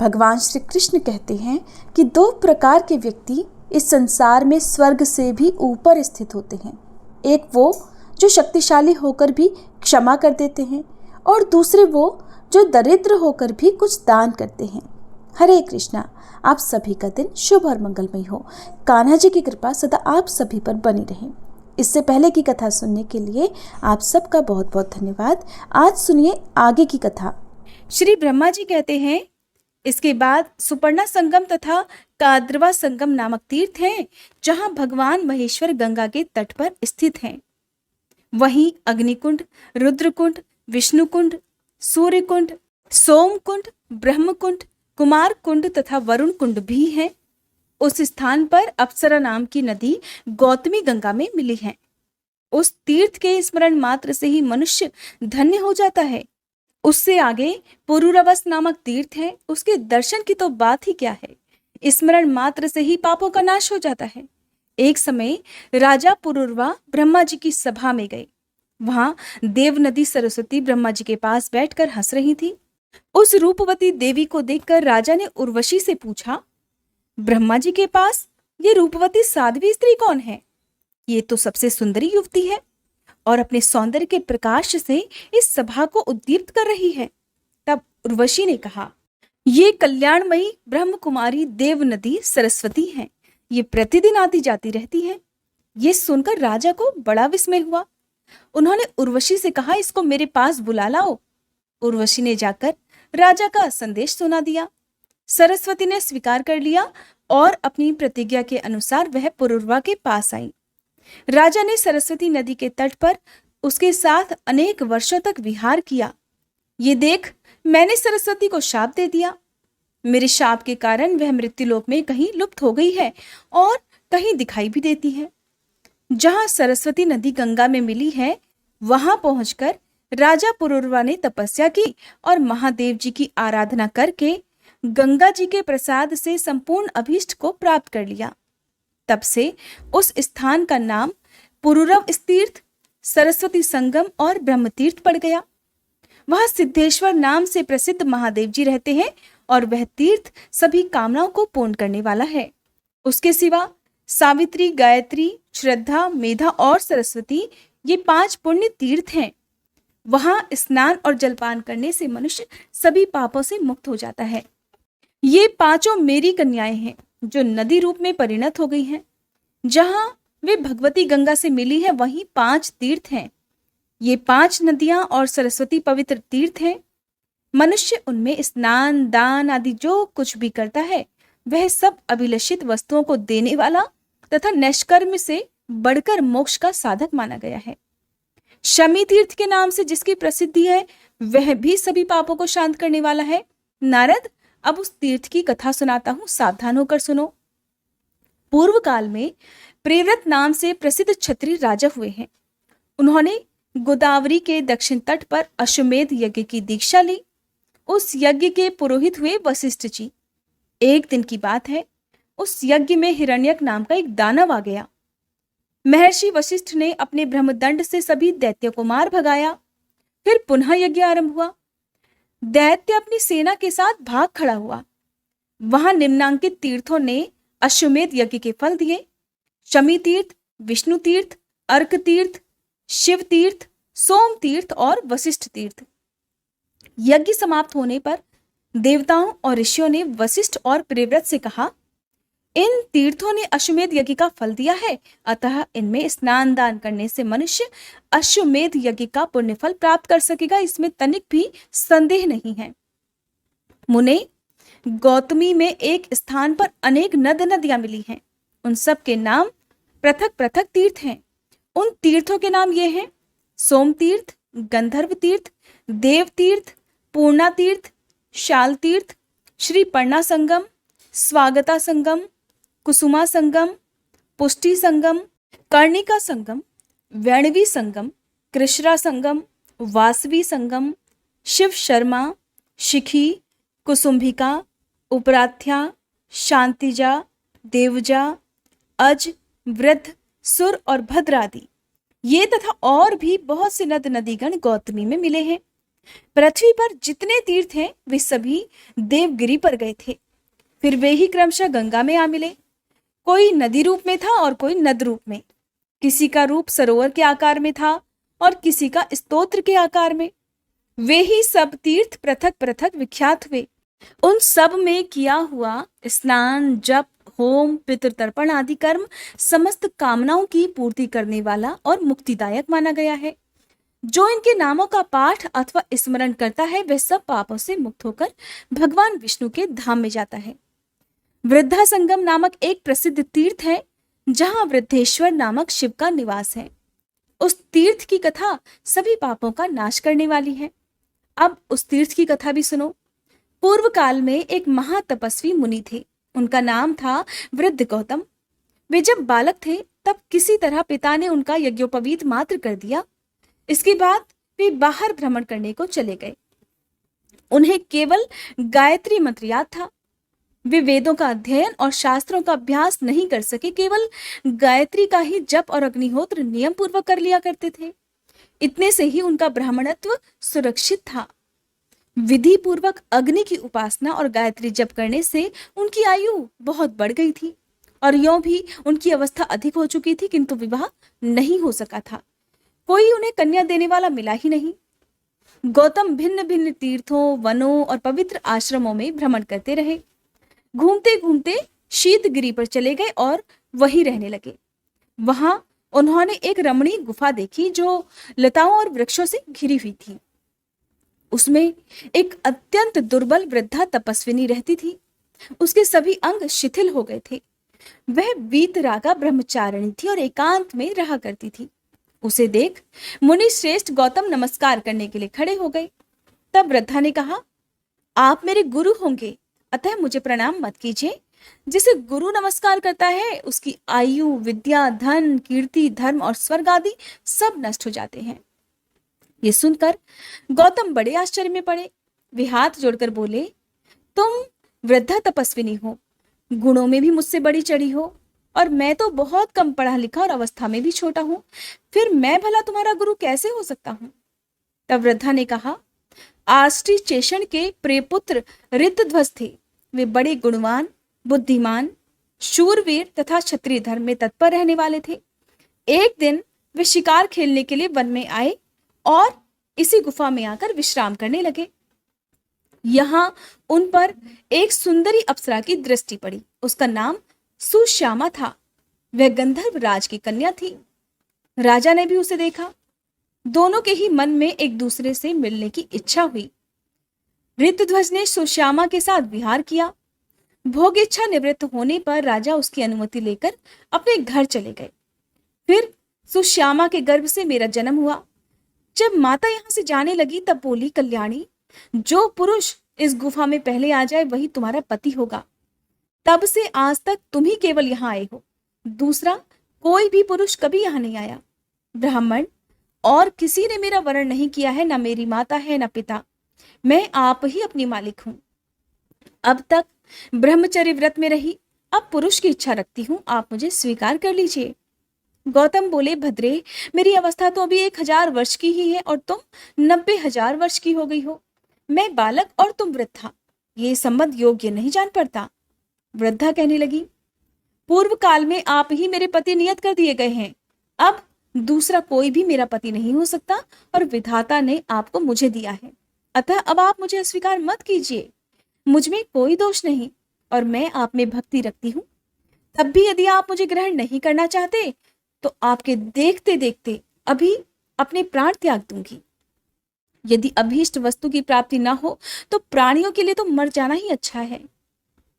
भगवान श्री कृष्ण कहते हैं कि दो प्रकार के व्यक्ति इस संसार में स्वर्ग से भी ऊपर स्थित होते हैं। एक वो जो शक्तिशाली होकर भी क्षमा कर देते हैं और दूसरे वो जो दरिद्र होकर भी कुछ दान करते हैं। हरे कृष्णा। आप सभी का दिन शुभ और मंगलमय हो। कान्हा जी की कृपा सदा आप सभी पर बनी रहे। इससे पहले की कथा सुनने के लिए आप सबका बहुत बहुत धन्यवाद। आज सुनिए आगे की कथा। श्री ब्रह्मा जी कहते हैं, इसके बाद सुपर्णा संगम तथा काद्रवा संगम नामक तीर्थ हैं, जहां भगवान महेश्वर गंगा के तट पर स्थित हैं। वहीं अग्निकुंड, रुद्रकुंड, विष्णुकुंड, सूर्यकुंड, सोमकुंड, ब्रह्मकुंड, कुमार कुंड तथा वरुण कुंड भी हैं। उस स्थान पर अप्सरा नाम की नदी गौतमी गंगा में मिली है। उस तीर्थ के स्मरण मात्र से ही मनुष्य धन्य हो जाता है। उससे आगे पुरुरवस नामक तीर्थ है, उसके दर्शन की तो बात ही क्या है। स्मरण मात्र से ही पापों का नाश हो जाता है। एक समय राजा पुरुरवा ब्रह्मा जी की सभा में गए। वहां देव नदी सरस्वती ब्रह्मा जी के पास बैठकर हंस रही थी। उस रूपवती देवी को देखकर राजा ने उर्वशी से पूछा, ब्रह्मा जी के पास ये रूपवती साध्वी स्त्री कौन है? ये तो सबसे सुंदरी युवती है और अपने सौंदर्य के प्रकाश से इस सभा को उद्दीप्त कर रही है। तब उर्वशी ने कहा, ये कल्याणमयी ब्रह्म कुमारी देव नदी सरस्वती है। ये प्रतिदिन आती जाती रहती है। ये सुनकर राजा को बड़ा विस्मय हुआ। उन्होंने उर्वशी से कहा, इसको मेरे पास बुला लाओ। उर्वशी ने जाकर राजा का संदेश सुना दिया। सरस्वती ने स्वीकार कर लिया और अपनी प्रतिज्ञा के अनुसार वह पुरुरवा के पास आई। राजा ने सरस्वती नदी के तट पर उसके साथ अनेक वर्षों तक विहार किया। ये देख मैंने सरस्वती को शाप दे दिया। मेरे शाप के कारण वह मृत्युलोक में कहीं लुप्त हो गई है और कहीं दिखाई भी देती है। जहां सरस्वती नदी गंगा में मिली है, वहां पहुंचकर राजा पुरुरवा ने तपस्या की और महादेव जी की आराधना करके गंगा जी के प्रसाद से संपूर्ण अभीष्ट को प्राप्त कर लिया। तब से उस स्थान का नाम पुरुरव तीर्थ, सरस्वती संगम और ब्रह्म तीर्थ पड़ गया। वहां सिद्धेश्वर नाम से प्रसिद्ध महादेव जी रहते हैं और वह तीर्थ सभी कामनाओं को पूर्ण करने वाला है। उसके सिवा सावित्री, गायत्री, श्रद्धा, मेधा और सरस्वती ये 5 पुण्य तीर्थ हैं। वहां स्नान और जलपान करने से मनुष्य सभी पापों से मुक्त हो जाता है। ये 5 मेरी कन्याएं हैं जो नदी रूप में परिणत हो गई हैं। जहां वे भगवती गंगा से मिली है, वहीं 5 तीर्थ हैं। ये 5 नदियां और सरस्वती पवित्र तीर्थ हैं। मनुष्य उनमें स्नान, दान आदि जो कुछ भी करता है, वह सब अभिलषित वस्तुओं को देने वाला तथा निष्कर्म से बढ़कर मोक्ष का साधक माना गया है। शमी तीर्थ के नाम से जिसकी प्रसिद्धि है, वह भी सभी पापों को शांत करने वाला है। नारद, अब उस तीर्थ की कथा सुनाता हूं, सावधान होकर सुनो। पूर्व काल में प्रेव्रत नाम से प्रसिद्ध क्षत्रिय राजा हुए हैं। उन्होंने गोदावरी के दक्षिण तट पर अश्वमेध यज्ञ की दीक्षा ली। उस यज्ञ के पुरोहित हुए वशिष्ठ जी। एक दिन की बात है, उस यज्ञ में हिरण्यक नाम का एक दानव आ गया। महर्षि वशिष्ठ ने अपने ब्रह्मदंड से सभी दैत्यों को मार भगाया। फिर पुनः यज्ञ आरंभ हुआ। दैत्य अपनी सेना के साथ भाग खड़ा हुआ। वहां निम्नांकित तीर्थों ने अश्वमेध यज्ञ के फल दिए। शमी तीर्थ, विष्णु तीर्थ, अर्क तीर्थ, शिव तीर्थ, सोम तीर्थ और वशिष्ठ तीर्थ। यज्ञ समाप्त होने पर देवताओं और ऋषियों ने वशिष्ठ और प्रेव्रत से कहा, इन तीर्थों ने अश्वमेध यज्ञ का फल दिया है, अतः इनमें स्नान दान करने से मनुष्य अश्वमेध यज्ञ का पुण्य फल प्राप्त कर सकेगा, इसमें तनिक भी संदेह नहीं है। मुने, गौतमी में एक स्थान पर अनेक नदियां मिली हैं। उन सब के नाम पृथक पृथक तीर्थ हैं। उन तीर्थों के नाम ये हैं, सोम तीर्थ, गंधर्व तीर्थ, देव तीर्थ, पूर्णा तीर्थ, शाल तीर्थ, श्री पर्णा संगम, स्वागता संगम, कुसुमा संगम, पुष्टि संगम, कर्णिका संगम, वैणवी संगम, कृष्णा संगम, वासवी संगम, शिव शर्मा, शिखी, कुसुम्भिका, उपराध्या, शांतिजा, देवजा, अज, वृद्ध, सुर और भद्र आदि ये तथा और भी बहुत से नद नदीगण गौतमी में मिले हैं। पृथ्वी पर जितने तीर्थ हैं वे सभी देवगिरी पर गए थे। फिर वे ही क्रमशः गंगा में आ मिले। कोई नदी रूप में था और कोई नद रूप में। किसी का रूप सरोवर के आकार में था और किसी का स्तोत्र के आकार में। वे ही सब तीर्थ पृथक पृथक विख्यात हुए। उन सब में किया हुआ स्नान, जप, होम, पितृतर्पण आदि कर्म समस्त कामनाओं की पूर्ति करने वाला और मुक्तिदायक माना गया है। जो इनके नामों का पाठ अथवा स्मरण करता है वह सब पापों से मुक्त होकर भगवान विष्णु के धाम में जाता है। वृद्धा संगम नामक एक प्रसिद्ध तीर्थ है जहां वृद्धेश्वर नामक शिव का निवास है। उस तीर्थ की कथा सभी पापों का नाश करने वाली है। अब उस तीर्थ की कथा भी सुनो। पूर्व काल में एक महातपस्वी मुनि थे। उनका नाम था वृद्ध गौतम। वे जब बालक थे तब किसी तरह पिता ने उनका यज्ञोपवीत मात्र कर दिया। इसके बाद वे बाहर भ्रमण करने को चले गए। उन्हें केवल गायत्री मंत्र याद था। वे वेदों का अध्ययन और शास्त्रों का अभ्यास नहीं कर सके, केवल गायत्री का ही जप और अग्निहोत्र नियम पूर्वक कर लिया करते थे। इतने से ही उनका ब्राह्मणत्व सुरक्षित था। विधि पूर्वक अग्नि की उपासना और गायत्री जप करने से उनकी आयु बहुत बढ़ गई थी और यों भी उनकी अवस्था अधिक हो चुकी थी, किंतु विवाह नहीं हो सका था। कोई उन्हें कन्या देने वाला मिला ही नहीं। गौतम भिन्न भिन्न तीर्थों, वनों और पवित्र आश्रमों में भ्रमण करते रहे। घूमते घूमते शीतगिरी पर चले गए और वहीं रहने लगे। वहां उन्होंने एक रमणीय गुफा देखी जो लताओं और वृक्षों से घिरी हुई थी। उसमें एक अत्यंत दुर्बल वृद्धा तपस्विनी रहती थी। उसके सभी अंग शिथिल हो गए थे। वह वीतरागा ब्रह्मचारिणी थी और एकांत में रहा करती थी। उसे देख मुनि श्रेष्ठ गौतम नमस्कार करने के लिए खड़े हो गए। तब वृद्धा ने कहा, आप मेरे गुरु होंगे, अतः मुझे प्रणाम मत कीजिए। जिसे गुरु नमस्कार करता है उसकी आयु, विद्या, धन, कीर्ति, धर्म और स्वर्ग आदि सब नष्ट हो जाते हैं। ये सुनकर गौतम बड़े आश्चर्य में पड़े। वे हाथ जोड़कर बोले, तुम वृद्धा तपस्विनी हो, गुणों में भी मुझसे बड़ी चढ़ी हो और मैं तो बहुत कम पढ़ा लिखा और अवस्था में भी छोटा हूं, फिर मैं भला तुम्हारा गुरु कैसे हो सकता हूं? तब वृद्धा ने कहा, आष्टी चेषण के प्रियपुत्र ऋतध्वज थे। वे बड़े गुणवान, बुद्धिमान, शूरवीर तथा क्षत्रिय धर्म में तत्पर रहने वाले थे। एक दिन वे शिकार खेलने के लिए वन में आए और इसी गुफा में आकर विश्राम करने लगे। यहां उन पर एक सुंदरी अप्सरा की दृष्टि पड़ी। उसका नाम सुश्यामा था। वह गंधर्व राज की कन्या थी। राजा ने भी उसे देखा। दोनों के ही मन में एक दूसरे से मिलने की इच्छा हुई। ऋतध्वज ने सुश्यामा के साथ विहार किया। भोग इच्छा निवृत्त होने पर राजा उसकी अनुमति लेकर अपने घर चले गए। फिर सुश्यामा के गर्भ से मेरा जन्म हुआ। जब माता यहां से जाने लगी तब बोली, कल्याणी, जो पुरुष इस गुफा में पहले आ जाए वही तुम्हारा पति होगा। तब से आज तक तुम ही केवल यहाँ आए हो, दूसरा कोई भी पुरुष कभी यहाँ नहीं आया। ब्राह्मण और किसी ने मेरा वरण नहीं किया है, न मेरी माता है न पिता। मैं आप ही अपनी मालिक हूं। अब तक ब्रह्मचर्य व्रत में रही, अब पुरुष की इच्छा रखती हूं, आप मुझे स्वीकार कर लीजिए। गौतम बोले, भद्रे, मेरी अवस्था तो अभी 1000 वर्ष की ही है और तुम 90,000 वर्ष की हो गई हो। मैं बालक और तुम वृद्धा, ये संबंध योग्य नहीं जान पड़ता। वृद्धा कहने लगी, पूर्व काल में आप ही मेरे पति नियत कर दिए गए हैं। अब दूसरा कोई भी मेरा पति नहीं हो सकता और विधाता ने आपको मुझे दिया है, अतः अब आप मुझे अस्वीकार मत कीजिए। मुझ में कोई दोष नहीं और मैं आप में भक्ति रखती हूँ। तब भी यदि आप मुझे ग्रहण नहीं करना चाहते तो आपके देखते देखते अभी अपने प्राण त्याग दूंगी। यदि अभीष्ट वस्तु की प्राप्ति न हो तो प्राणियों के लिए तो मर जाना ही अच्छा है।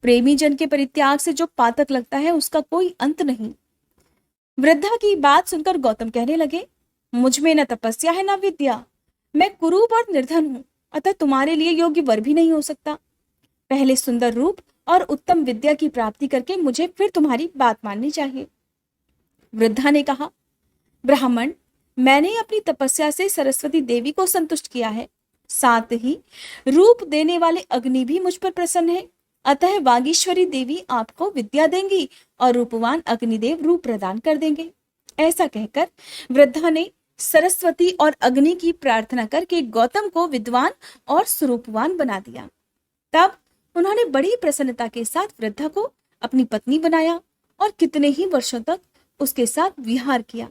प्रेमी जन के परित्याग से जो पातक लगता है उसका कोई अंत नहीं। वृद्धा की बात सुनकर गौतम कहने लगे, मुझ में न तपस्या है न विद्या। मैं कुरूप और निर्धन हूं, अतः तुम्हारे लिए योग्य वर भी नहीं हो सकता। पहले सुंदर रूप और उत्तम विद्या की प्राप्ति करके मुझे फिर तुम्हारी बात माननी चाहिए। वृद्धा ने कहा, ब्राह्मण, मैंने अपनी तपस्या से सरस्वती देवी को संतुष्ट किया है, साथ ही रूप देने वाले अग्नि भी मुझ पर प्रसन्न है, अतः वागीश्वरी देवी आपको विद्या देंगी और रूपवान अग्निदेव रूप प्रदान कर देंगे। ऐसा कहकर वृद्धा ने सरस्वती और अग्नि की प्रार्थना करके गौतम को विद्वान और स्वरूपवान बना दिया। तब उन्होंने बड़ी प्रसन्नता के साथ वृद्धा को अपनी पत्नी बनाया और कितने ही वर्षों तक उसके साथ विहार किया।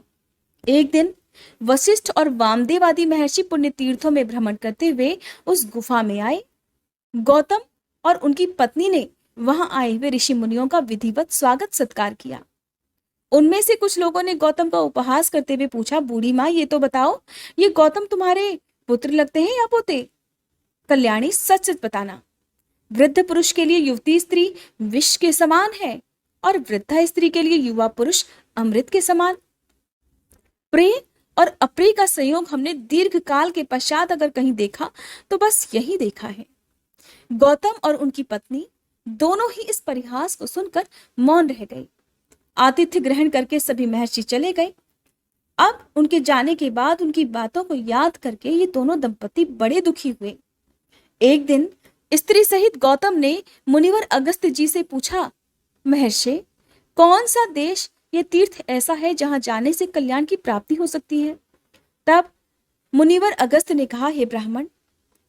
एक दिन वशिष्ठ और वामदेव आदि महर्षि पुण्य तीर्थों में भ्रमण करते हुए उस गुफा में आए। गौतम और उनकी पत्नी ने वहां आए हुए ऋषि मुनियों का विधिवत स्वागत सत्कार किया। उनमें से कुछ लोगों ने गौतम का उपहास करते हुए पूछा, बूढ़ी माँ, ये तो बताओ, ये गौतम तुम्हारे पुत्र लगते हैं या पोते? कल्याणी, सच सच बताना। वृद्ध पुरुष के लिए युवती स्त्री विष के समान है और वृद्धा स्त्री के लिए युवा पुरुष अमृत के समान। प्रिय और अप्रिय का संयोग हमने दीर्घ काल के पश्चात अगर कहीं देखा तो बस यही देखा है। गौतम और उनकी पत्नी दोनों ही इस परिहास को सुनकर मौन रह गए। आतिथ्य ग्रहण करके सभी महर्षि चले गए। अब उनके जाने के बाद उनकी बातों को याद करके ये दोनों दंपति बड़े दुखी हुए। एक दिन स्त्री सहित गौतम ने मुनिवर अगस्त्य जी से पूछा, महर्षि, कौन सा देश ये तीर्थ ऐसा है जहां जाने से कल्याण की प्राप्ति हो सकती है? तब मुनिवर अगस्त्य ने कहा, हे ब्राह्मण,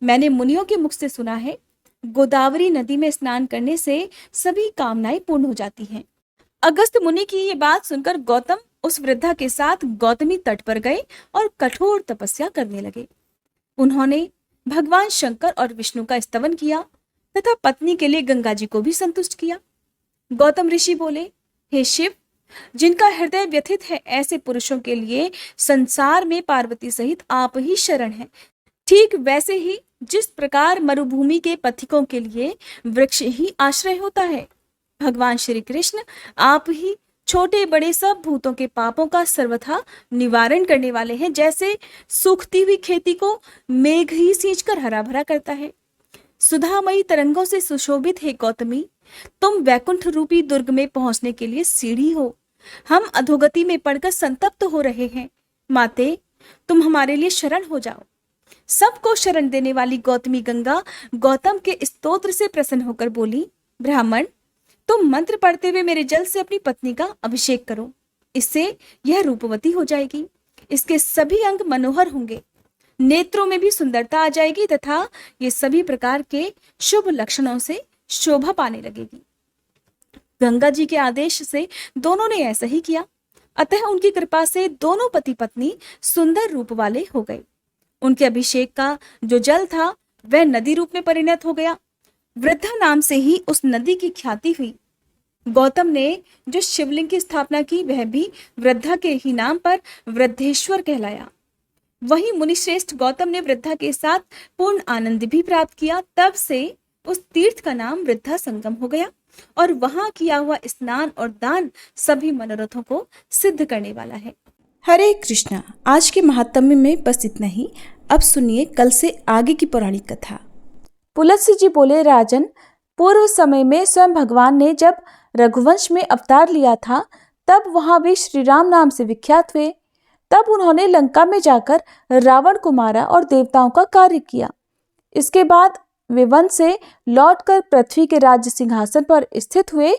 मैंने मुनियों के मुख से सुना है, गोदावरी नदी में स्नान करने से सभी कामनाएं पूर्ण हो जाती हैं। अगस्त्य मुनि की ये बात सुनकर गौतम उस वृद्धा के साथ गौतमी तट पर गए और कठोर तपस्या करने लगे। उन्होंने भगवान शंकर और विष्णु का स्तवन किया तथा पत्नी के लिए गंगा जी को भी संतुष्ट किया। गौतम ऋषि बोले, हे शिव, जिनका हृदय व्यथित है, ऐसे पुरुषों के लिए संसार में पार्वती सहित आप ही शरण हैं। ठीक वैसे ही जिस प्रकार मरुभूमि के पथिकों के लिए वृक्ष ही आश्रय होता है, भगवान श्री कृष्ण आप ही छोटे बड़े सब भूतों के पापों का सर्वथा निवारण करने वाले हैं। जैसे सूखती हुई खेती को मेघ ही सींचकर हरा भरा करता है। सुधामयी तरंगों से सुशोभित है गौतमी, तुम वैकुंठ रूपी दुर्ग में पहुंचने के लिए सीढ़ी हो। हम अधोगति में पड़कर संतप्त हो रहे हैं। माते, तुम हमारे लिए शरण हो जाओ। सबको शरण देने वाली गौतमी गंगा गौतम के स्तोत्र से प्रसन्न होकर बोली, ब्राह्मण, तुम मंत्र पढ़ते हुए मेरे जल से अपनी पत्नी का अभिषेक करो। इससे यह रूपवती हो जाएगी। इसके सभी अंग मनोहर होंगे, नेत्रों में भी सुंदरता आ जाएगी तथा ये सभी प्रकार के शुभ लक्षणों से शोभा पाने लगेगी। गंगा जी के आदेश से दोनों ने ऐसा ही किया। अतः उनकी कृपा से दोनों पति पत्नी सुंदर रूप वाले हो गए। उनके अभिषेक का जो जल था वह नदी रूप में परिणत हो गया। वृद्धा नाम से ही उस नदी की ख्याति हुई। गौतम ने जो शिवलिंग की स्थापना की वह भी वृद्धा के ही नाम पर वृद्धेश्वर कहलाया। वहीं मुनिश्रेष्ठ गौतम ने वृद्धा के साथ पूर्ण आनंद भी प्राप्त किया। तब से उस तीर्थ का नाम वृद्धा संगम हो गया और वहां किया हुआ स्नान और दान सभी मनोरथों को सिद्ध करने वाला है। हरे कृष्णा। आज के महात्म्य में बस इतना ही। अब सुनिए कल से आगे की पौराणिक कथा। पुलत्स्य जी बोले, राजन, पूर्व समय में स्वयं भगवान ने जब रघुवंश में अवतार लिया था तब वहां वे श्री राम नाम से विख्यात हुए। तब उन्होंने लंका में जाकर रावण को मारा और देवताओं का कार्य किया। इसके बाद वे वन से लौटकर पृथ्वी के राज्य सिंहासन पर स्थित हुए।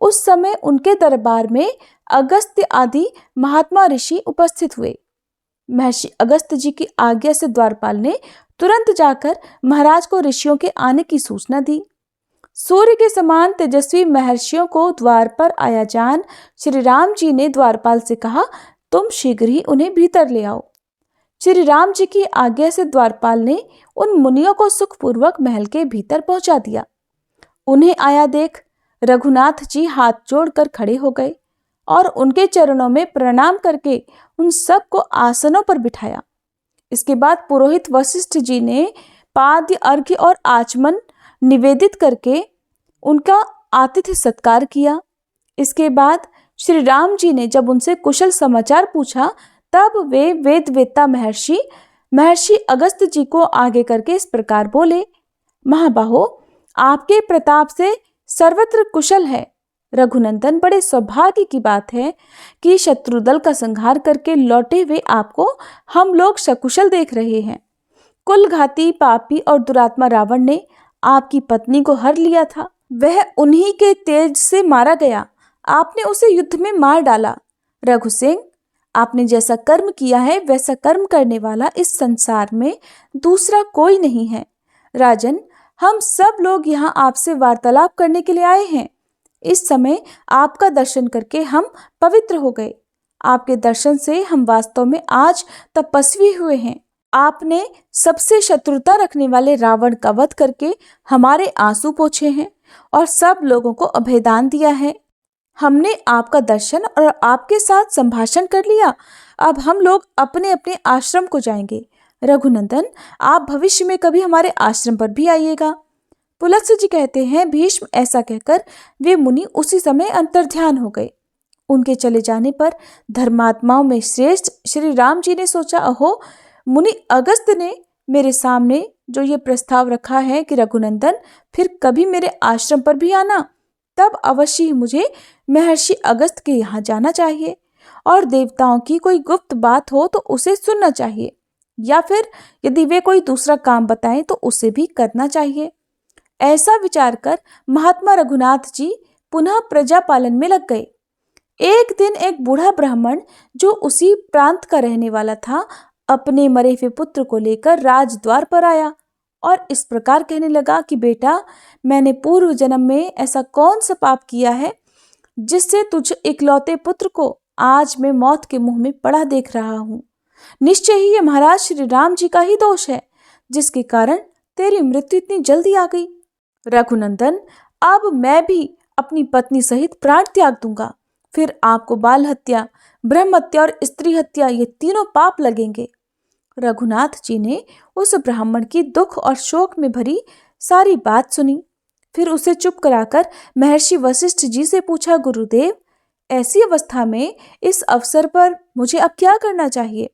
उस समय उनके दरबार में अगस्त्य आदि महात्मा ऋषि उपस्थित हुए। महर्षि अगस्त्य जी की आज्ञा से द्वारपाल ने तुरंत जाकर महाराज को ऋषियों के आने की सूचना दी। सूर्य के समान तेजस्वी महर्षियों को द्वार पर आया जान श्री राम जी ने द्वारपाल से कहा, तुम शीघ्र ही उन्हें भीतर ले आओ। श्री राम जी की आज्ञा से द्वारपाल ने उन मुनियों को सुखपूर्वक महल के भीतर पहुंचा दिया। उन्हें आया देख रघुनाथ जी हाथ जोड़कर खड़े हो गए और उनके चरणों में प्रणाम करके उन सबको आसनों पर बिठाया। इसके बाद पुरोहित वशिष्ठ जी ने पाद्य, अर्घ्य और आचमन निवेदित करके उनका आतिथ्य सत्कार किया। इसके बाद श्री राम जी ने जब उनसे कुशल समाचार पूछा तब वे वेदवेत्ता महर्षि अगस्त्य जी को आगे करके इस प्रकार बोले, महाबाहो, आपके प्रताप से सर्वत्र कुशल है। रघुनंदन, बड़े सौभाग्य की बात है कि शत्रुदल का संहार करके लौटे हुए आपको हम लोग सकुशल देख रहे हैं। कुलघाती, पापी और दुरात्मा रावण ने आपकी पत्नी को हर लिया था। वह उन्हीं के तेज से मारा गया। आपने उसे युद्ध में मार डाला। रघुसिंह, आपने जैसा कर्म किया है वैसा कर्म करने वाला इस संसार में दूसरा कोई नहीं है। राजन, हम सब लोग यहाँ आपसे वार्तालाप करने के लिए आए हैं। इस समय आपका दर्शन करके हम पवित्र हो गए। आपके दर्शन से हम वास्तव में आज तपस्वी हुए हैं। आपने सबसे शत्रुता रखने वाले रावण का वध करके हमारे आंसू पोंछे हैं और सब लोगों को अभयदान दिया है। हमने आपका दर्शन और आपके साथ संभाषण कर लिया। अब हम लोग अपने अपने आश्रम को जाएंगे। रघुनंदन, आप भविष्य में कभी हमारे आश्रम पर भी आइएगा। पुलत्स्य जी कहते हैं, भीष्म ऐसा कहकर वे मुनि उसी समय अंतर्ध्यान हो गए। उनके चले जाने पर धर्मात्माओं में श्रेष्ठ श्री राम जी ने सोचा, अहो, मुनि अगस्त्य ने मेरे सामने जो ये प्रस्ताव रखा है कि रघुनंदन फिर कभी मेरे आश्रम पर भी आना, तब अवश्य ही मुझे महर्षि अगस्त्य के यहाँ जाना चाहिए और देवताओं की कोई गुप्त बात हो तो उसे सुनना चाहिए, या फिर यदि वे कोई दूसरा काम बताएं तो उसे भी करना चाहिए। ऐसा विचार कर महात्मा रघुनाथ जी पुनः प्रजा पालन में लग गए। एक दिन एक बूढ़ा ब्राह्मण जो उसी प्रांत का रहने वाला था, अपने मरे हुए पुत्र को लेकर राजद्वार पर आया और इस प्रकार कहने लगा कि बेटा, मैंने पूर्व जन्म में ऐसा कौन सा पाप किया है जिससे तुझ इकलौते पुत्र को आज मैं मौत के मुंह में पड़ा देख रहा हूँ। निश्चय ही ये महाराज श्री राम जी का ही दोष है, जिसके कारण तेरी मृत्यु इतनी जल्दी आ गई। रघुनंदन, अब मैं भी अपनी पत्नी सहित प्राण त्याग दूंगा, फिर आपको बाल हत्या, ब्रह्म हत्या और स्त्री हत्या ये तीनों पाप लगेंगे। रघुनाथ जी ने उस ब्राह्मण की दुख और शोक में भरी सारी बात सुनी। फिर उसे चुप कराकर महर्षि वशिष्ठ जी से पूछा, गुरुदेव, ऐसी अवस्था में इस अवसर पर मुझे अब क्या करना चाहिए?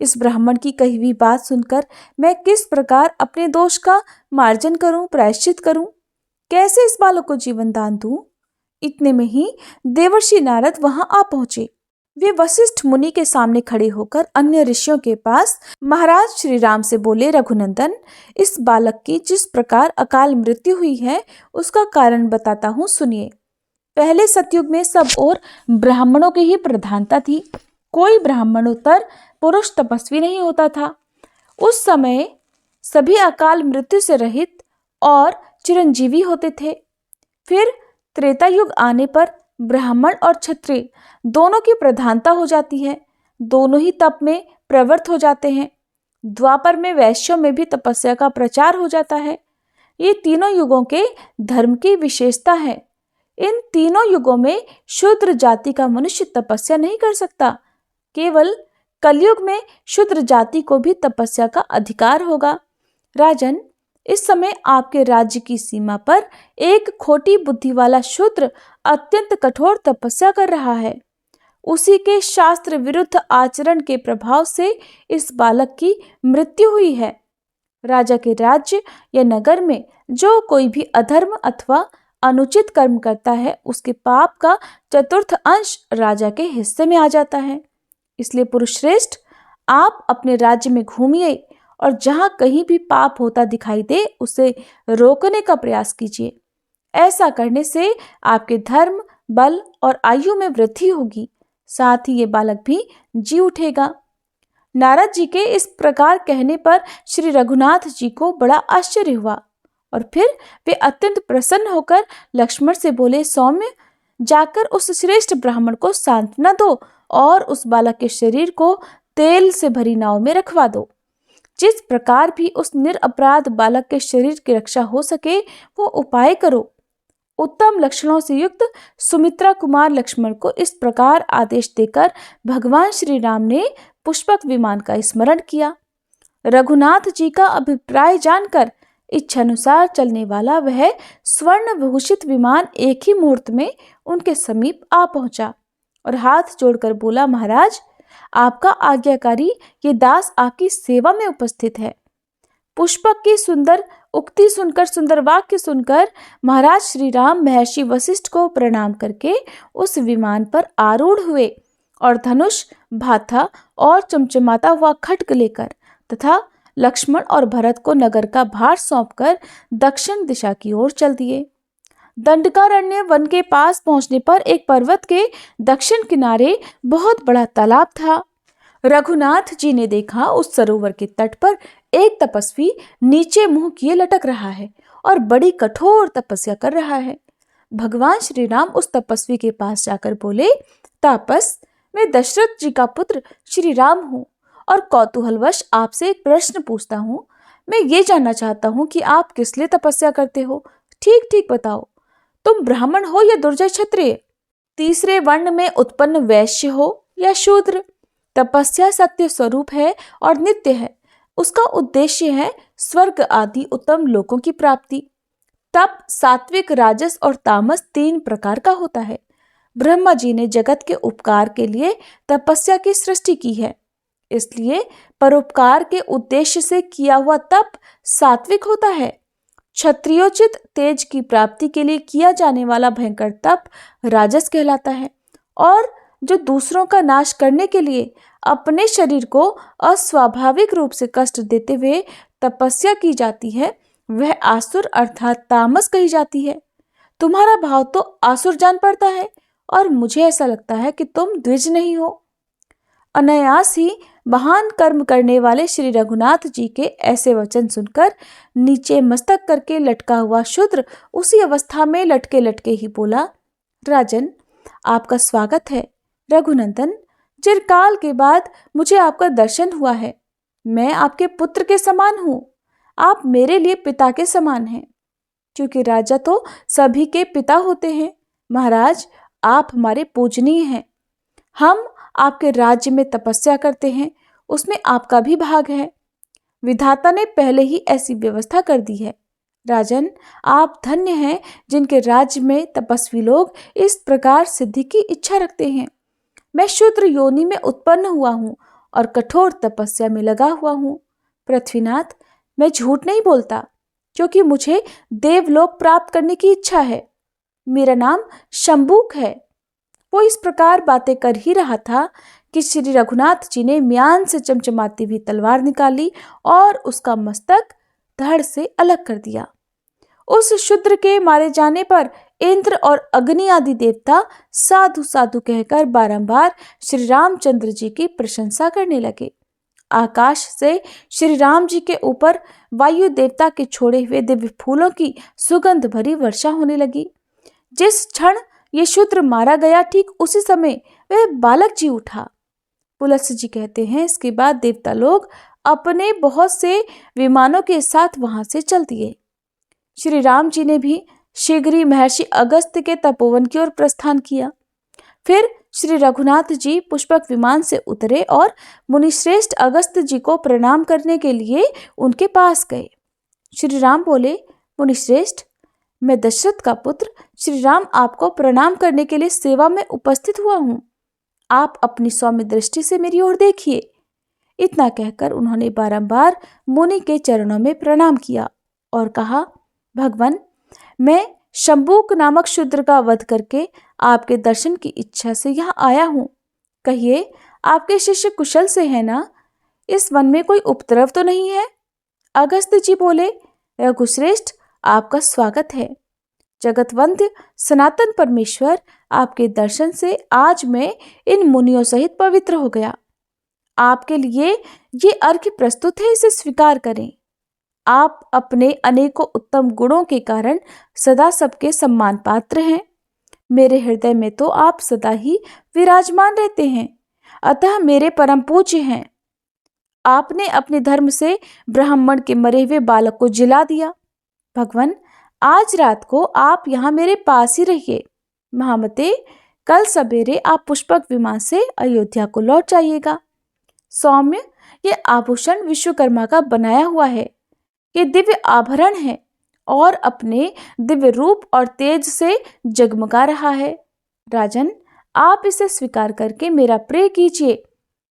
इस ब्राह्मण की कही हुई बात सुनकर मैं किस प्रकार अपने दोष का मार्जन करूं, प्रायश्चित करूं? कैसे इस बालक को जीवन दान दूं? इतने में ही देवर्षि नारद वहां आ पहुंचे। वे वशिष्ठ मुनि के सामने खड़े होकर अन्य ऋषियों के पास महाराज श्री राम से बोले, रघुनंदन, इस बालक की जिस प्रकार अकाल मृत्यु हुई है उसका कारण बताता हूँ, सुनिए। पहले सतयुग में सब और ब्राह्मणों की ही प्रधानता थी। कोई ब्राह्मणोत्तर पुरुष तपस्वी नहीं होता था। उस समय सभी अकाल मृत्यु से रहित और चिरंजीवी होते थे। फिर त्रेता युग आने पर ब्राह्मण और क्षत्रिय दोनों की प्रधानता हो जाती है। दोनों ही तप में प्रवृत्त हो जाते हैं। द्वापर में वैश्यों में भी तपस्या का प्रचार हो जाता है। ये तीनों युगों के धर्म की विशेषता है। इन तीनों युगों में शूद्र जाति का मनुष्य तपस्या नहीं कर सकता। केवल कलयुग में शूद्र जाति को भी तपस्या का अधिकार होगा। राजन, इस समय आपके राज्य की सीमा पर एक खोटी बुद्धि वाला शूद्र अत्यंत कठोर तपस्या कर रहा है। उसी के शास्त्र विरुद्ध आचरण के प्रभाव से इस बालक की मृत्यु हुई है। राजा के राज्य या नगर में जो कोई भी अधर्म अथवा अनुचित कर्म करता है, उसके पाप का चतुर्थ अंश राजा के हिस्से में आ जाता है। इसलिए पुरुष श्रेष्ठ, आप अपने राज्य में घूमिए और जहां कहीं भी पाप होता दिखाई दे उसे रोकने का प्रयास कीजिए। ऐसा करने से आपके धर्म, बल और आयु में वृद्धि होगी। साथ ही ये बालक भी जी उठेगा। नारद जी के इस प्रकार कहने पर श्री रघुनाथ जी को बड़ा आश्चर्य हुआ और फिर वे अत्यंत प्रसन्न होकर लक्ष्मण से बोले, सौम्य, जाकर उस श्रेष्ठ ब्राह्मण को सांत्वना दो और उस बालक के शरीर को तेल से भरी नाव में रखवा दो। जिस प्रकार भी उस निरपराध बालक के शरीर की रक्षा हो सके वो उपाय करो। उत्तम लक्षणों से युक्त सुमित्रा कुमार लक्ष्मण को इस प्रकार आदेश देकर भगवान श्री राम ने पुष्पक विमान का स्मरण किया। रघुनाथ जी का अभिप्राय जानकर इच्छानुसार चलने वाला वह स्वर्ण विभूषित विमान एक ही मुहूर्त में उनके समीप आ पहुंचा और हाथ जोड़कर बोला, महाराज, आपका आज्ञाकारी ये दास आपकी सेवा में उपस्थित है। पुष्पक की सुंदर उक्ति सुनकर, सुंदर वाक्य सुनकर महाराज श्री राम महर्षि वशिष्ठ को प्रणाम करके उस विमान पर आरूढ़ हुए और धनुष, भाथा और चमचमाता हुआ खड्ग लेकर तथा लक्ष्मण और भरत को नगर का भार सौंपकर दक्षिण दिशा की ओर चल दिए। दंडकारण्य वन के पास पहुंचने पर एक पर्वत के दक्षिण किनारे बहुत बड़ा तालाब था। रघुनाथ जी ने देखा उस सरोवर के तट पर एक तपस्वी नीचे मुंह किए लटक रहा है और बड़ी कठोर तपस्या कर रहा है। भगवान श्री राम उस तपस्वी के पास जाकर बोले, तापस, मैं दशरथ जी का पुत्र श्री राम हूँ और कौतूहलवश आपसे एक प्रश्न पूछता हूँ। मैं ये जानना चाहता हूँ कि आप किस लिए तपस्या करते हो। ठीक ठीक बताओ, तुम ब्राह्मण हो या दुर्जय क्षत्रिय, तीसरे वर्ण में उत्पन्न वैश्य हो या शूद्र। तपस्या सत्य स्वरूप है और नित्य है। उसका उद्देश्य है स्वर्ग आदि उत्तम लोकों की प्राप्ति। तप सात्विक, राजस और तामस 3 प्रकार का होता है। ब्रह्मा जी ने जगत के उपकार के लिए तपस्या की सृष्टि की है, इसलिए परोपकार के उद्देश्य से किया हुआ तप सात्विक होता है। क्षत्रियोचित तेज की प्राप्ति के लिए किया जाने वाला भयंकर तप राजस कहलाता है, और जो दूसरों का नाश करने के लिए अपने शरीर को अस्वाभाविक रूप से कष्ट देते हुए तपस्या की जाती है, वह आसुर अर्थात तामस कही जाती है। तुम्हारा भाव तो आसुर जान पड़ता है और मुझे ऐसा लगता है कि तुम द्विज नहीं हो। अनायास ही महान कर्म करने वाले श्री रघुनाथ जी के ऐसे वचन सुनकर नीचे मस्तक करके लटका हुआ शूद्र उसी अवस्था में लटके लटके ही बोला, राजन, आपका स्वागत है। रघुनंदन, चिरकाल के बाद मुझे आपका दर्शन हुआ है। मैं आपके पुत्र के समान हूँ। आप मेरे लिए पिता के समान हैं, क्योंकि राजा तो सभी के पिता होते हैं। महाराज, आप हमारे पूजनीय हैं। हम आपके राज्य में तपस्या करते हैं, उसमें आपका भी भाग है। विधाता ने पहले ही ऐसी व्यवस्था कर दी है। राजन, आप धन्य हैं जिनके राज्य में तपस्वी लोग इस प्रकार सिद्धि की इच्छा रखते हैं। मैं शूद्र योनि में उत्पन्न हुआ हूँ और कठोर तपस्या में लगा हुआ हूँ। पृथ्वीनाथ, मैं झूठ नहीं बोलता, क्योंकि मुझे देवलोक प्राप्त करने की इच्छा है। मेरा नाम शंबुक है। वो इस प्रकार बातें कर ही रहा था कि श्री रघुनाथ जी ने म्यान से चमचमाती हुई तलवार निकाली और उसका मस्तक धड़ से अलग कर दिया। उस शूद्र के मारे जाने पर इंद्र और अग्नि आदि देवता साधु साधु कहकर बारंबार श्री रामचंद्र जी की प्रशंसा करने लगे। आकाश से श्री राम जी के ऊपर वायु देवता के छोड़े हुए दिव्य फूलों की सुगंध भरी वर्षा होने लगी। जिस क्षण ये शूद्र मारा गया, ठीक उसी समय वह बालक जी उठा। पुलस्त जी कहते हैं, इसके बाद देवता लोग अपने बहुत से विमानों के साथ वहां से चल दिए। श्री राम जी ने भी शीघ्र ही महर्षि अगस्त्य के तपोवन की ओर प्रस्थान किया। फिर श्री रघुनाथ जी पुष्पक विमान से उतरे और मुनिश्रेष्ठ अगस्त्य जी को प्रणाम करने के लिए उनके पास गए। श्री राम बोले, मुनिश्रेष्ठ, मैं दशरथ का पुत्र श्री राम आपको प्रणाम करने के लिए सेवा में उपस्थित हुआ हूँ। आप अपनी सौम्य दृष्टि से मेरी ओर देखिए। इतना कहकर उन्होंने बारंबार मुनि के चरणों में प्रणाम किया और कहा, भगवान, मैं शंबुक नामक शूद्र का वध करके आपके दर्शन की इच्छा से यहाँ आया हूँ। कहिए, आपके शिष्य कुशल से है ना? इस वन में कोई उपद्रव तो नहीं है? अगस्त्य जी बोले, रघुश्रेष्ठ, आपका स्वागत है। जगतवंद्य सनातन परमेश्वर, आपके दर्शन से आज मैं इन मुनियों सहित पवित्र हो गया। आपके लिए ये अर्घ्य प्रस्तुत है, इसे स्वीकार करें। आप अपने अनेकों उत्तम गुणों के कारण सदा सबके सम्मान पात्र हैं। मेरे हृदय में तो आप सदा ही विराजमान रहते हैं, अतः मेरे परम पूज्य हैं। आपने अपने धर्म से ब्राह्मण के मरे हुए बालक को जिला दिया। भगवान, आज रात को आप यहाँ मेरे पास ही रहिए। महामते, कल सवेरे आप पुष्पक विमान से अयोध्या को लौट जाइएगा। सौम्य, ये आभूषण विश्वकर्मा का बनाया हुआ है। ये दिव्य आभरण है और अपने दिव्य रूप और तेज से जगमगा रहा है। राजन, आप इसे स्वीकार करके मेरा प्रिय कीजिए,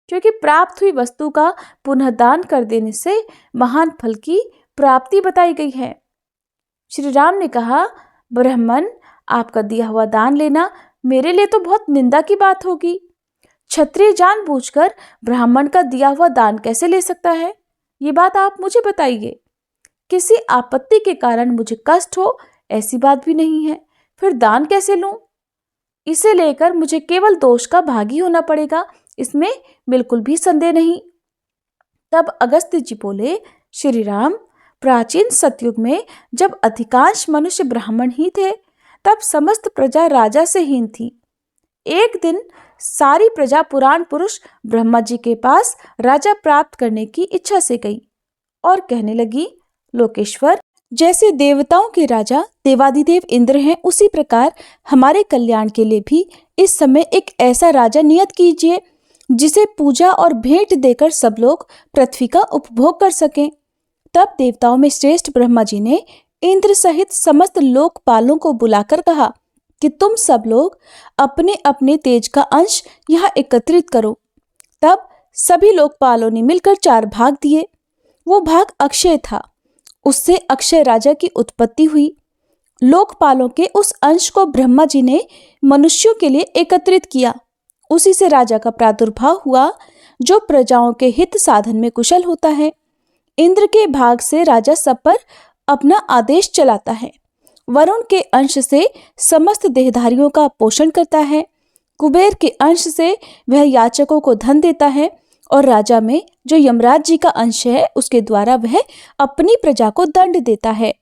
क्योंकि प्राप्त हुई वस्तु का पुनः दान कर देने से महान फल की प्राप्ति बताई गई है। श्री राम ने कहा, ब्राह्मण, आपका दिया हुआ दान लेना मेरे लिए तो बहुत निंदा की बात होगी। क्षत्रिय जानबूझकर ब्राह्मण का दिया हुआ दान कैसे ले सकता है? ये बात आप मुझे बताइए। किसी आपत्ति के कारण मुझे कष्ट हो, ऐसी बात भी नहीं है, फिर दान कैसे लूं? इसे लेकर मुझे केवल दोष का भागी होना पड़ेगा, इसमें बिल्कुल भी संदेह नहीं। तब अगस्त्य जी बोले, श्री राम, प्राचीन सतयुग में जब अधिकांश मनुष्य ब्राह्मण ही थे, तब समस्त प्रजा राजा से हीन थी। एक दिन सारी प्रजा पुराण पुरुष ब्रह्मा जी के पास राजा प्राप्त करने की इच्छा से गई और कहने लगी, लोकेश्वर, जैसे देवताओं के राजा देवादिदेव इंद्र हैं, उसी प्रकार हमारे कल्याण के लिए भी इस समय एक ऐसा राजा नियत कीजिए जिसे पूजा और भेंट देकर सब लोग पृथ्वी का उपभोग कर सकें। तब देवताओं में श्रेष्ठ ब्रह्मा जी ने इंद्र सहित समस्त लोकपालों को बुलाकर कहा कि तुम सब लोग अपने अपने तेज का अंश यहाँ एकत्रित करो। तब सभी लोकपालों ने मिलकर 4 भाग दिए। वो भाग अक्षय था, उससे अक्षय राजा की उत्पत्ति हुई। लोकपालों के उस अंश को ब्रह्मा जी ने मनुष्यों के लिए एकत्रित किया, उसी से राजा का प्रादुर्भाव हुआ, जो प्रजाओं के हित साधन में कुशल होता है। इंद्र के भाग से राजा सब पर अपना आदेश चलाता है। वरुण के अंश से समस्त देहधारियों का पोषण करता है। कुबेर के अंश से वह याचकों को धन देता है और राजा में जो यमराज जी का अंश है, उसके द्वारा वह अपनी प्रजा को दंड देता है।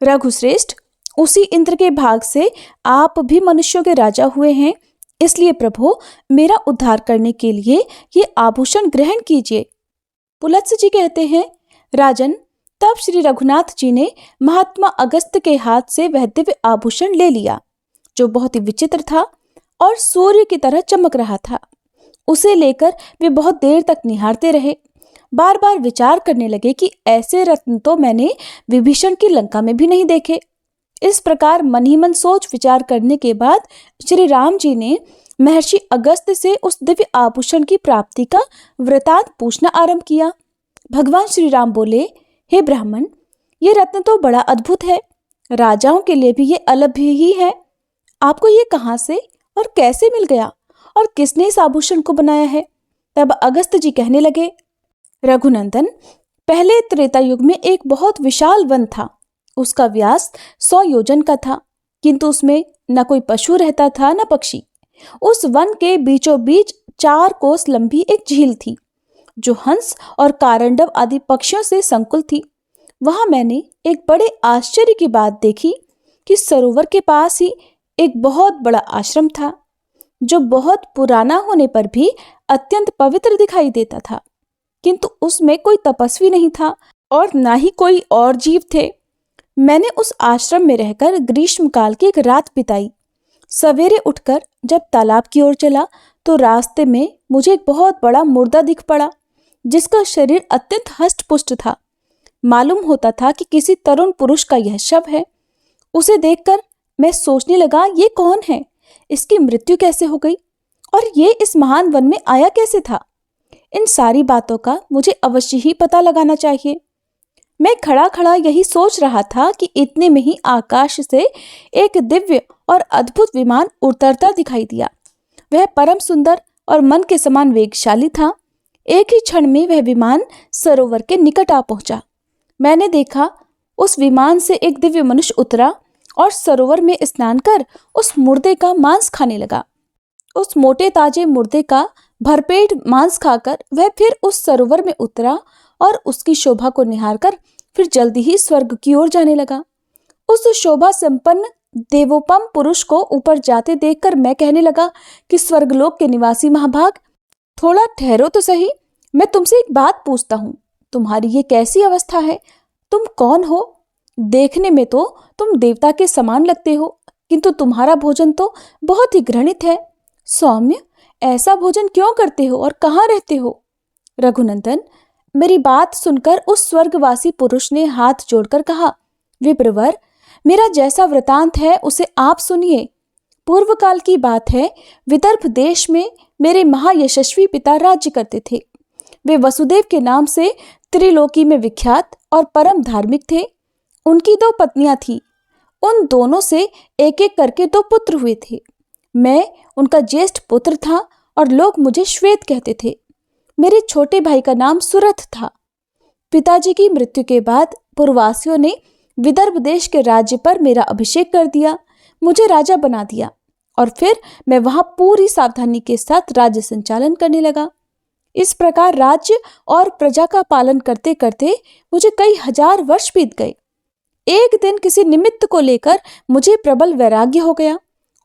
रघुश्रेष्ठ, उसी इंद्र के भाग से आप भी मनुष्यों के राजा हुए हैं, इसलिए प्रभु मेरा उद्धार करने के लिए ये आभूषण ग्रहण कीजिए। पुलत्स्य जी कहते हैं, राजन, तब श्री रघुनाथ जी ने महात्मा अगस्त्य के हाथ से वह दिव्य आभूषण ले लिया, जो बहुत ही विचित्र था और सूर्य की तरह चमक रहा था। उसे लेकर वे बहुत देर तक निहारते रहे। बार बार विचार करने लगे कि ऐसे रत्न तो मैंने विभीषण की लंका में भी नहीं देखे। इस प्रकार मन ही मन सोच विचार करने के बाद श्री राम जी ने महर्षि अगस्त्य से उस दिव्य आभूषण की प्राप्ति का वृतांत पूछना आरंभ किया। भगवान श्री राम बोले, हे ब्राह्मण, ये रत्न तो बड़ा अद्भुत है, राजाओं के लिए भी ये अलभ्य ही है। आपको ये कहाँ से और कैसे मिल गया और किसने इस आभूषण को बनाया है? तब अगस्त्य जी कहने लगे, रघुनंदन, पहले त्रेता युग में एक बहुत विशाल वन था। उसका व्यास 100 योजन का था, किंतु उसमें न कोई पशु रहता था न पक्षी। उस वन के बीचों बीच 4 कोस लंबी एक झील थी, जो हंस और कारंडव आदि पक्षियों से संकुल थी। वहां मैंने एक बड़े आश्चर्य की बात देखी कि सरोवर के पास ही एक बहुत बड़ा आश्रम था, जो बहुत पुराना होने पर भी अत्यंत पवित्र दिखाई देता था, किंतु उसमें कोई तपस्वी नहीं था और ना ही कोई और जीव थे। मैंने उस आश्रम में रहकर ग्रीष्मकाल की एक रात बिताई। सवेरे उठकर जब तालाब की ओर चला तो रास्ते में मुझे एक बहुत बड़ा मुर्दा दिख पड़ा, जिसका शरीर अत्यंत हष्ट-पुष्ट था। मालूम होता था कि किसी तरुण पुरुष का यह शव है। उसे देखकर मैं सोचने लगा, ये कौन है, इसकी मृत्यु कैसे हो गई और ये इस महान वन में आया कैसे था? इन सारी बातों का मुझे अवश्य ही पता लगाना चाहिए। मैं खड़ा खड़ा यही सोच रहा था कि इतने में ही आकाश से एक दिव्य और अद्भुत विमान उतरता दिखाई दिया। वह परम सुंदर और मन के समान वेगशाली था। एक ही क्षण में वह विमान सरोवर के निकट आ पहुंचा। मैंने देखा उस विमान से एक दिव्य मनुष्य उतरा और सरोवर में स्नान कर उस मुर्दे का मांस खाने लगा। उस मोटे ताजे मुर्दे का भरपेट मांस खाकर वह फिर उस सरोवर में उतरा और उसकी शोभा को निहारकर फिर जल्दी ही स्वर्ग की ओर जाने लगा। उस शोभा संपन्न देवोपम पुरुष को ऊपर जाते देखकर मैं कहने लगा कि स्वर्गलोक के निवासी महाभाग, थोड़ा ठहरो तो सही, मैं तुमसे एक बात पूछता हूँ। तुम्हारी ये कैसी अवस्था है? तुम कौन हो? देखने में तो तुम देवता के समान लगते हो, किंतु तुम्हारा भोजन तो बहुत ही घृणित है। सौम्य, ऐसा भोजन क्यों करते हो और कहाँ रहते हो? रघुनंदन, मेरी बात सुनकर उस स्वर्गवासी पुरुष ने हाथ जोड़कर कहा, विप्रवर, मेरा जैसा वृतांत है उसे आप सुनिए। पूर्व काल की बात है, विदर्भ देश में मेरे महायशस्वी पिता राज्य करते थे। वे वसुदेव के नाम से त्रिलोकी में विख्यात और परम धार्मिक थे। उनकी 2 पत्नियां थीं। उन दोनों से एक एक करके 2 पुत्र हुए थे। मैं उनका ज्येष्ठ पुत्र था और लोग मुझे श्वेत कहते थे। मेरे छोटे भाई का नाम सुरथ था। पिताजी की मृत्यु के बाद पूर्ववासियों ने विदर्भ देश के राज्य पर मेरा अभिषेक कर दिया। मुझे राजा बना दिया और फिर मैं वहां पूरी सावधानी के साथ राज्य संचालन करने लगा। इस प्रकार राज्य और प्रजा का पालन करते करते मुझे कई हजार वर्ष बीत गए। एक दिन किसी निमित्त को लेकर मुझे प्रबल वैराग्य हो गया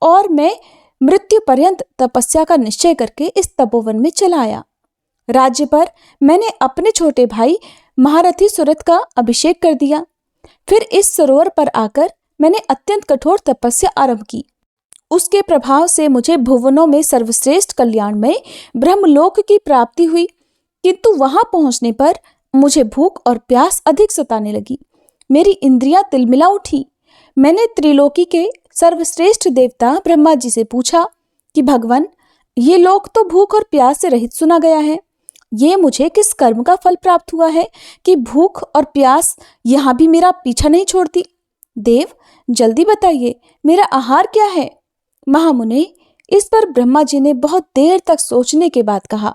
और मैं मृत्यु पर्यंत तपस्या का निश्चय करके इस तपोवन में चला आया। राज्य पर मैंने अपने छोटे भाई महारथी सुरथ का अभिषेक कर दिया। फिर इस सरोवर पर आकर मैंने अत्यंत कठोर तपस्या आरंभ की। उसके प्रभाव से मुझे भुवनों में सर्वश्रेष्ठ कल्याणमय ब्रह्मलोक की प्राप्ति हुई, किंतु वहां पहुंचने पर मुझे भूख और प्यास अधिक सताने लगी। मेरी इंद्रियां तिलमिला उठी। मैंने त्रिलोकी के सर्वश्रेष्ठ देवता ब्रह्मा जी से पूछा कि भगवान, ये लोक तो भूख और प्यास से रहित सुना गया है, ये मुझे किस कर्म का फल प्राप्त हुआ है कि भूख और प्यास यहाँ भी मेरा पीछा नहीं छोड़ती? देव, जल्दी बताइए, मेरा आहार क्या है? महामुने, इस पर ब्रह्मा जी ने बहुत देर तक सोचने के बाद कहा,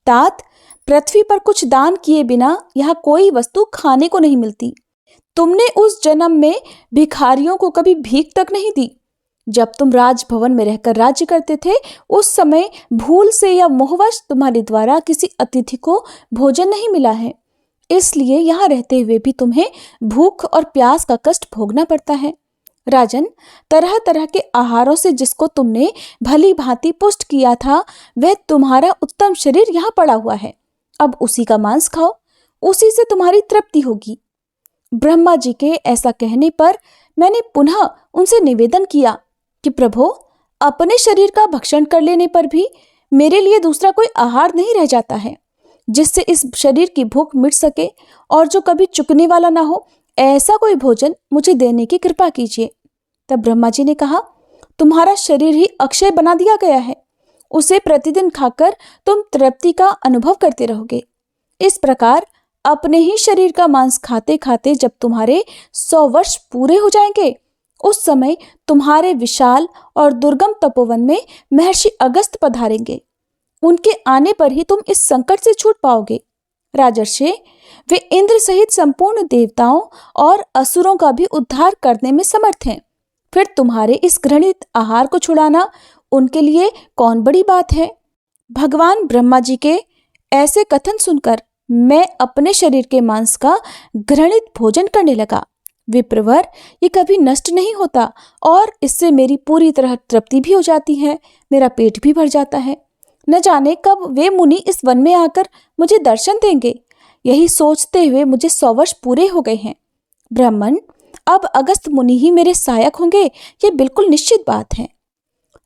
तात, पृथ्वी पर कुछ दान किए बिना यहाँ कोई वस्तु खाने को नहीं मिलती। तुमने उस जन्म में भिखारियों को कभी भीख तक नहीं दी। जब तुम राजभवन में रहकर राज्य करते थे, उस समय भूल से या मोहवश तुम्हारे द्वारा किसी अतिथि को भोजन नहीं मिला है, इसलिए यहाँ रहते हुए भी तुम्हें भूख और प्यास का कष्ट भोगना पड़ता है। राजन, तरह तरह के आहारों से जिसको तुमने भली भांति पुष्ट किया था, वह तुम्हारा उत्तम शरीर यहाँ पड़ा हुआ है। अब उसी का मांस खाओ, उसी से तुम्हारी तृप्ति होगी। ब्रह्मा जी के ऐसा कहने पर मैंने पुनः उनसे निवेदन किया कि प्रभो, अपने शरीर का भक्षण कर लेने पर भी मेरे लिए दूसरा कोई आहार नहीं रह जाता है जिससे इस शरीर की भूख मिट सके और जो कभी चुकने वाला ना हो, ऐसा कोई भोजन मुझे देने की कृपा कीजिए। तब ब्रह्मा जी ने कहा, तुम्हारा शरीर ही अक्षय बना दिया गया है, उसे प्रतिदिन खाकर तुम तृप्ति का अनुभव करते रहोगे। इस प्रकार अपने ही शरीर का मांस खाते खाते जब तुम्हारे 100 वर्ष पूरे हो जाएंगे, उस समय तुम्हारे विशाल और दुर्गम तपोवन में महर्षि अगस्त पधारेंगे। उनके आने पर ही तुम इस संकट से छूट पाओगे। राजर्षि, वे इंद्र सहित संपूर्ण देवताओं और असुरों का भी उद्धार करने में समर्थ हैं। फिर तुम्हारे इस घृणित आहार को छुड़ाना उनके लिए कौन बड़ी बात है? भगवान ब्रह्मा जी के ऐसे कथन सुनकर मैं अपने शरीर के मांस का घृणित भोजन करने लगा। विप्रवर, ये कभी नष्ट नहीं होता और इससे मेरी पूरी तरह तृप्ति भी हो जाती है, मेरा पेट भी भर जाता है। न जाने कब वे मुनि इस वन में आकर मुझे दर्शन देंगे। यही सोचते हुए मुझे 100 वर्ष पूरे हो गए हैं। ब्राह्मण, अब अगस्त मुनि ही मेरे सहायक होंगे, ये बिल्कुल निश्चित बात है।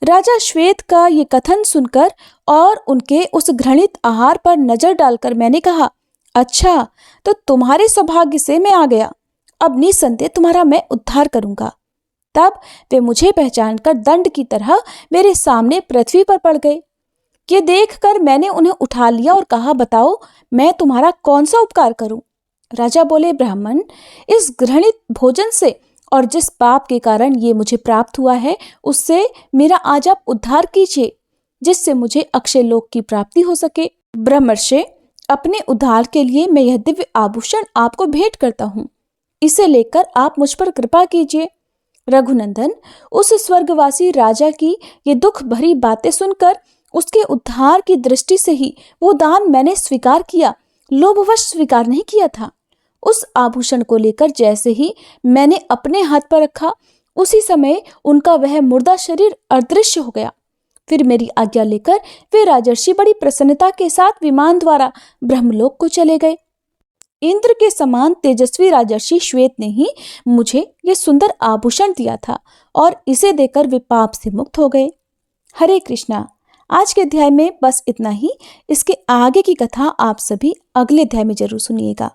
राजा श्वेत का ये कथन सुनकर और उनके उस घृणित आहार पर नजर डालकर मैंने कहा, अच्छा, तो तुम्हारे सौभाग्य से मैं आ गया। अब निसंदेह तुम्हारा मैं उद्धार करूंगा। तब वे मुझे पहचानकर दंड की तरह मेरे सामने पृथ्वी पर पड़ गए। ये देखकर मैंने उन्हें उठा लिया और कहा, बताओ, मैं तुम्हारा कौन सा उपकार करूं? राजा बोले, ब्राह्मण, इस घृणित भोजन से और जिस पाप के कारण ये मुझे प्राप्त हुआ है, उससे मेरा आज आप उद्धार कीजिए, जिससे मुझे अक्षय लोक की प्राप्ति हो सके। ब्रह्मर्षि, अपने उद्धार के लिए मैं यह दिव्य आभूषण आपको भेंट करता हूँ, इसे लेकर आप मुझ पर कृपा कीजिए। रघुनंदन, उस स्वर्गवासी राजा की ये दुख भरी बातें सुनकर उसके उद्धार की दृष्टि से ही वो दान मैंने स्वीकार किया, लोभवश स्वीकार नहीं किया था। उस आभूषण को लेकर जैसे ही मैंने अपने हाथ पर रखा, उसी समय उनका वह मुर्दा शरीर अदृश्य हो गया। फिर मेरी आज्ञा लेकर वे राजर्षि बड़ी प्रसन्नता के साथ विमान द्वारा ब्रह्मलोक को चले गए। इंद्र के समान तेजस्वी राजर्षि श्वेत ने ही मुझे ये सुंदर आभूषण दिया था और इसे देकर वे पाप से मुक्त हो गए। हरे कृष्णा। आज के अध्याय में बस इतना ही। इसके आगे की कथा आप सभी अगले अध्याय में जरूर सुनिएगा।